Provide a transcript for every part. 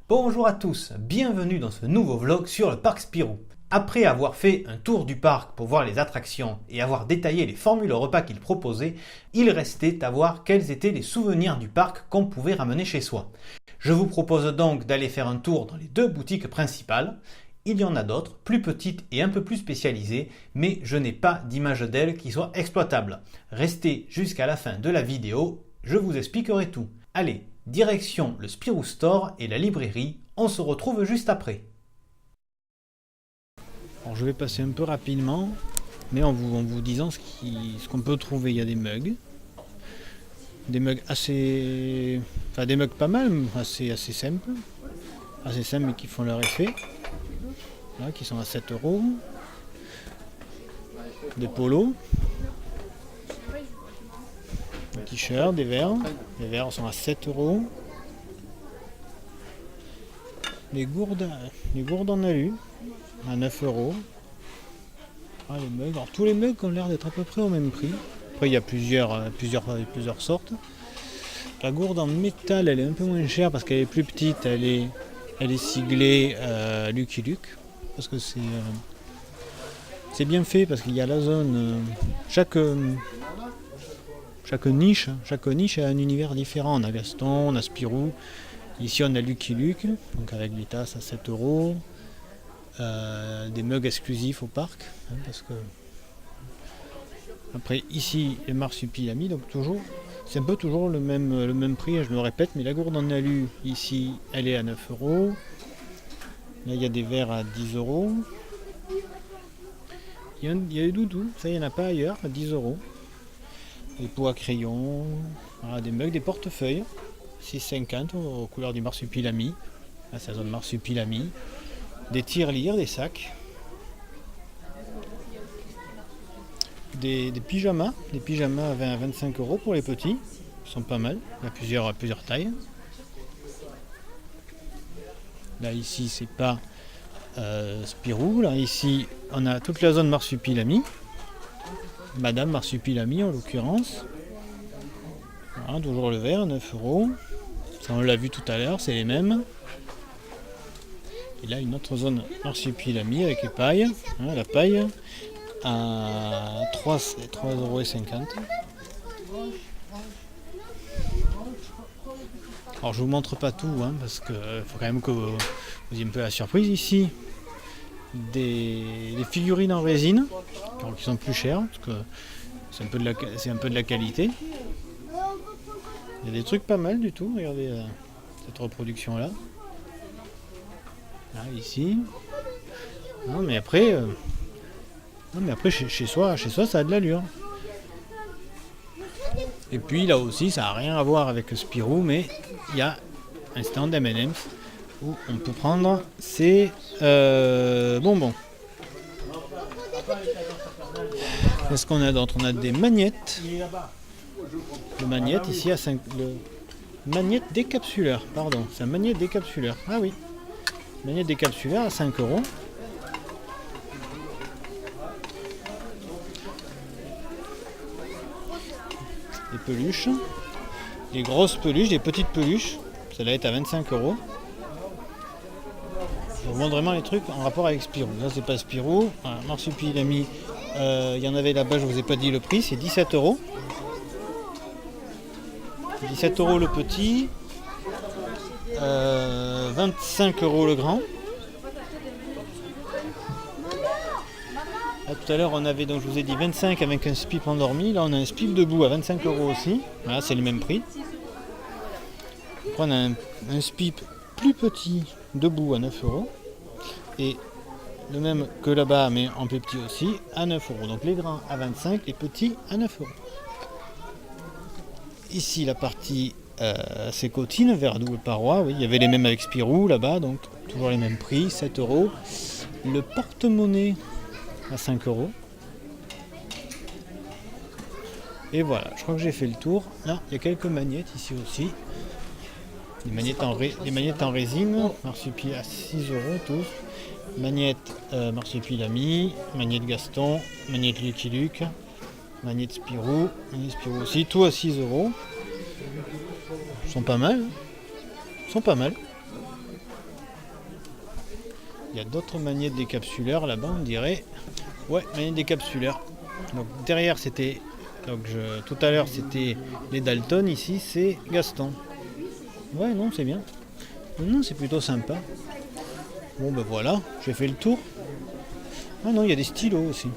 Bonjour à tous, bienvenue dans ce nouveau vlog sur le parc Spirou. Après avoir fait un tour du parc pour voir les attractions et avoir détaillé les formules repas qu'il proposait, il restait à voir quels étaient les souvenirs du parc qu'on pouvait ramener chez soi. Je vous propose donc d'aller faire un tour dans les deux boutiques principales. Il y en a d'autres, plus petites et un peu plus spécialisées, mais je n'ai pas d'image d'elles qui soit exploitable. Restez jusqu'à la fin de la vidéo, je vous expliquerai tout. Allez, direction le Spirou Store et la librairie, on se retrouve juste après. Alors je vais passer un peu rapidement, mais en vous disant ce qu'on peut trouver. Il y a des mugs assez, enfin des mugs pas mal, assez simples, mais qui font leur effet. Là, qui sont à 7 euros. Des polos, des t-shirts, des verres. Les verres sont à 7 euros. Les gourdes en alu à 9 euros. Ah, les mugs. Alors, tous les mugs ont l'air d'être à peu près au même prix. Après, il y a plusieurs sortes. La gourde en métal, elle est un peu moins chère parce qu'elle est plus petite. Elle est siglée Lucky Luke. Parce que c'est bien fait, parce qu'il y a la zone. Chaque niche a un univers différent. On a Gaston, on a Spirou. Ici, on a Lucky Luke, donc avec les tasses à 7 euros. Des mugs exclusifs au parc, parce que après ici les marsupilamis, donc toujours c'est un peu toujours le même prix, je me répète, mais la gourde en alu ici elle est à 9 euros. Là il y a des verres à 10 euros. Il y a des doudous, ça il n'y en a pas ailleurs, à 10 euros. Des pots à crayon, voilà, des mugs, des portefeuilles 6,50 aux couleurs du marsupilami. Là c'est la zone marsupilami. Des tirelires, des sacs, des pyjamas à 25 euros pour les petits, ils sont pas mal, il y a plusieurs tailles. Là ici c'est pas Spirou, là ici on a toute la zone marsupilami, Madame Marsupilami en l'occurrence. Voilà, toujours le vert, 9 euros, ça on l'a vu tout à l'heure, c'est les mêmes. Et là une autre zone marsupilami avec les pailles, la paille à 3,50 €. Alors je vous montre pas tout parce qu'il faut quand même que vous ayez un peu la surprise ici. Des figurines en résine qui sont plus chères parce que c'est un peu de la qualité. Il y a des trucs pas mal du tout, regardez cette reproduction là. Là, ici. Non mais après chez soi ça a de l'allure. Et puis là aussi ça n'a rien à voir avec Spirou, mais il y a un stand M&M's où on peut prendre ses bonbons. Qu'est-ce qu'on a d'autre? On a des magnettes. Le magnette ici à 5. Le magnette décapsuleur, pardon, c'est un magnette décapsuleur. Ah oui. Magnette décapsuleur à 5 euros. Des peluches, des grosses peluches, des petites peluches, celle-là est à 25 euros. Je vous montre vraiment les trucs en rapport avec Spirou. Là c'est pas Spirou, voilà, marsupilami, il y en avait là-bas, je vous ai pas dit le prix, c'est 17 euros. 17 euros le petit, 25 euros le grand. Là, tout à l'heure on avait, donc je vous ai dit 25 avec un spip endormi, là on a un spip debout à 25 euros aussi, voilà c'est le même prix. Après on a un spip plus petit debout à 9 euros et le même que là-bas mais en plus petit aussi à 9 euros. Donc les grands à 25, les petits à 9 euros. Ici la partie c'est cotine, verre double paroi, oui, il y avait les mêmes avec Spirou là-bas, donc toujours les mêmes prix, 7 euros. Le porte-monnaie à 5 euros. Et voilà, je crois que j'ai fait le tour. Là, il y a quelques magnettes ici aussi. Les magnettes en résine, marsupi à 6 euros tous. Magnettes marsupilami, magnettes Gaston, magnettes Lucky Luke, magnettes Spirou aussi, tout à 6 euros. Ils sont pas mal. Il y a d'autres magnettes décapsuleurs là-bas, on dirait. Ouais, magnettes décapsuleurs. Donc derrière c'était... tout à l'heure c'était les Dalton, ici c'est Gaston. Ouais, non, c'est bien. Non, c'est plutôt sympa. Bon ben voilà, j'ai fait le tour. Ah non, il y a des stylos aussi.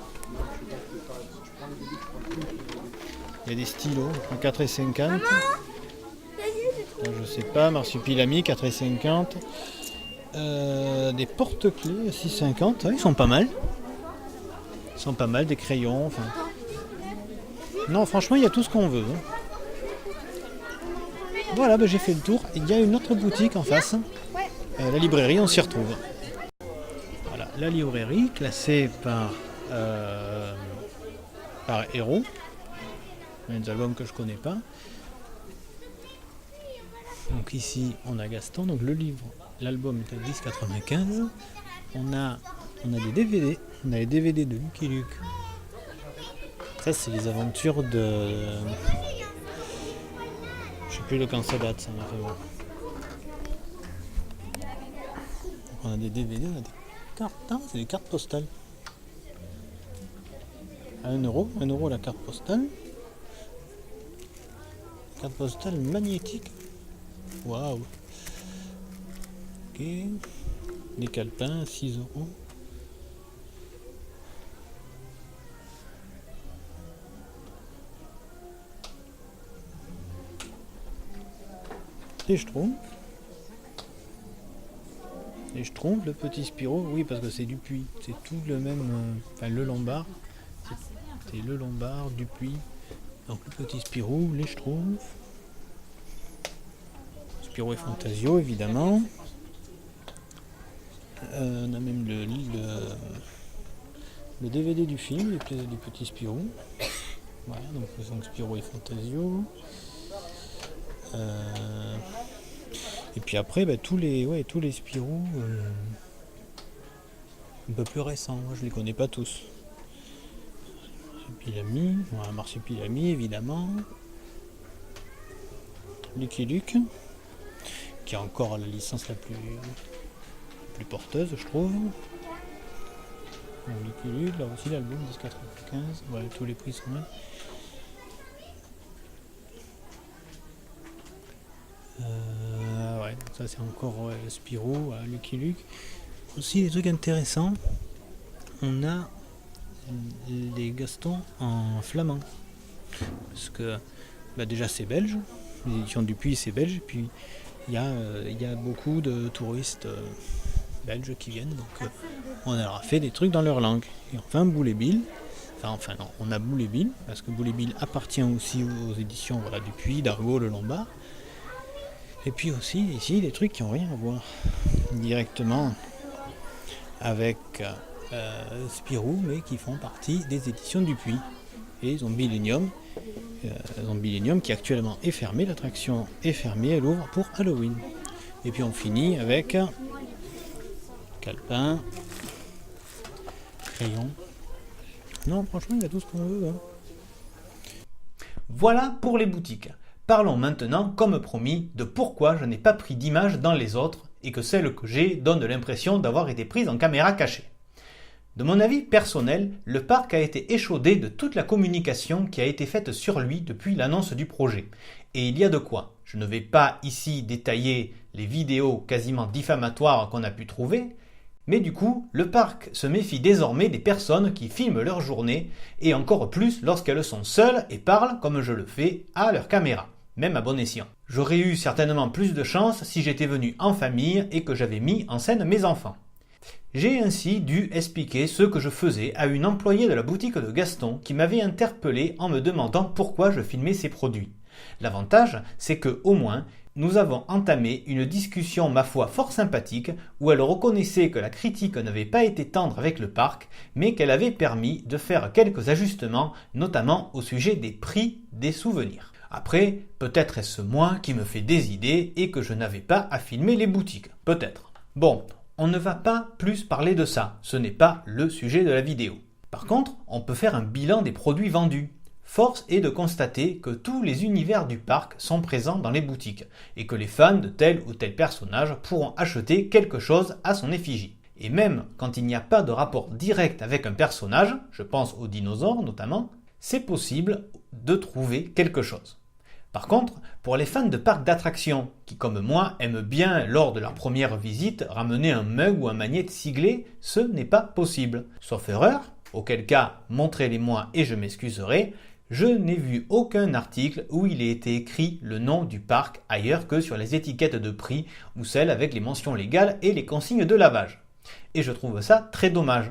Il y a des stylos à 4,50. Je sais pas, Marsupilami 4,50. Des porte-clés à 6,50. Ouais, ils sont pas mal. Ils sont pas mal, des crayons. Enfin... Non, franchement, il y a tout ce qu'on veut. Voilà, ben, j'ai fait le tour. Il y a une autre boutique en face. La librairie, on s'y retrouve. Voilà, la librairie classée par héros. Il y a des albums que je connais pas. Donc ici, on a Gaston. Donc le livre, l'album est à 10,95. On a des DVD. On a les DVD de Lucky Luke. Ça, c'est les aventures de... Je sais plus de quand ça date, ça m'a fait voir. On a des DVD, on a des cartes. Ah, c'est des cartes postales. À 1€ la carte postale. Carte postale magnétique. Waouh. Ok. Des calepins, 6€. Les Schtroumpfs, le petit Spirou, oui parce que c'est Dupuis, c'est tout le même, enfin le Lombard, c'est le Lombard, Dupuis, donc le petit Spirou, les Schtroumpfs, Spirou et Fantasio évidemment, on a même le DVD du film, du petit Spirou, voilà donc Spirou et Fantasio. Et puis après tous les Spirou un peu plus récents, moi je les connais pas tous. Marsupilami évidemment. Lucky Luke, qui a encore la licence la plus porteuse je trouve. Lucky Luke, là aussi l'album 10,95, voilà, tous les prix sont là. Ouais, ça c'est encore Spirou, Lucky Luke. Aussi des trucs intéressants. On a les Gaston en flamand. Parce que déjà c'est belge. Les éditions Dupuis c'est belge. Et puis il y a beaucoup de touristes belges qui viennent. Donc on leur a fait des trucs dans leur langue. Et enfin Boule et Bill. Enfin non, on a Boule et Bill. Parce que Boule et Bill appartient aussi aux éditions Dupuis, d'Argo, le Lombard. Et puis aussi ici des trucs qui n'ont rien à voir directement avec Spirou, mais qui font partie des éditions Dupuis. Et Zombie Millennium qui actuellement est fermé, l'attraction est fermée, elle ouvre pour Halloween. Et puis on finit avec calepin, crayon. Non, franchement, il y a tout ce qu'on veut. Voilà pour les boutiques. Parlons maintenant, comme promis, de pourquoi je n'ai pas pris d'images dans les autres et que celles que j'ai donnent l'impression d'avoir été prises en caméra cachée. De mon avis personnel, le parc a été échaudé de toute la communication qui a été faite sur lui depuis l'annonce du projet. Et il y a de quoi. Je ne vais pas ici détailler les vidéos quasiment diffamatoires qu'on a pu trouver, mais du coup, le parc se méfie désormais des personnes qui filment leur journée, et encore plus lorsqu'elles sont seules et parlent, comme je le fais, à leur caméra. Même à bon escient. J'aurais eu certainement plus de chance si j'étais venu en famille et que j'avais mis en scène mes enfants. J'ai ainsi dû expliquer ce que je faisais à une employée de la boutique de Gaston qui m'avait interpellé en me demandant pourquoi je filmais ses produits. L'avantage, c'est que au moins, nous avons entamé une discussion ma foi fort sympathique où elle reconnaissait que la critique n'avait pas été tendre avec le parc, mais qu'elle avait permis de faire quelques ajustements, notamment au sujet des prix des souvenirs. Après, peut-être est-ce moi qui me fais des idées et que je n'avais pas à filmer les boutiques. Peut-être. Bon, on ne va pas plus parler de ça, ce n'est pas le sujet de la vidéo. Par contre, on peut faire un bilan des produits vendus. Force est de constater que tous les univers du parc sont présents dans les boutiques et que les fans de tel ou tel personnage pourront acheter quelque chose à son effigie. Et même quand il n'y a pas de rapport direct avec un personnage, je pense aux dinosaures notamment, c'est possible de trouver quelque chose. Par contre, pour les fans de parcs d'attractions, qui comme moi aiment bien lors de leur première visite ramener un mug ou un magnète siglé, ce n'est pas possible. Sauf erreur, auquel cas montrez-les-moi et je m'excuserai, je n'ai vu aucun article où il ait été écrit le nom du parc ailleurs que sur les étiquettes de prix ou celles avec les mentions légales et les consignes de lavage. Et je trouve ça très dommage.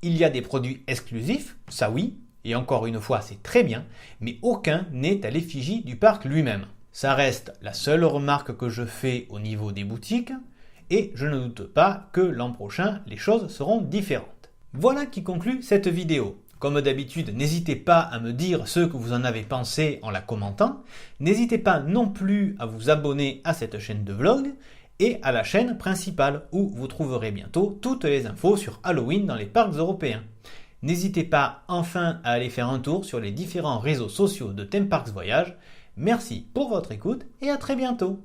Il y a des produits exclusifs, ça oui, et encore une fois c'est très bien, mais aucun n'est à l'effigie du parc lui-même. Ça reste la seule remarque que je fais au niveau des boutiques, et je ne doute pas que l'an prochain les choses seront différentes. Voilà qui conclut cette vidéo. Comme d'habitude, n'hésitez pas à me dire ce que vous en avez pensé en la commentant. N'hésitez pas non plus à vous abonner à cette chaîne de vlog et à la chaîne principale où vous trouverez bientôt toutes les infos sur Halloween dans les parcs européens. N'hésitez pas enfin à aller faire un tour sur les différents réseaux sociaux de Theme Parks Voyage. Merci pour votre écoute et à très bientôt.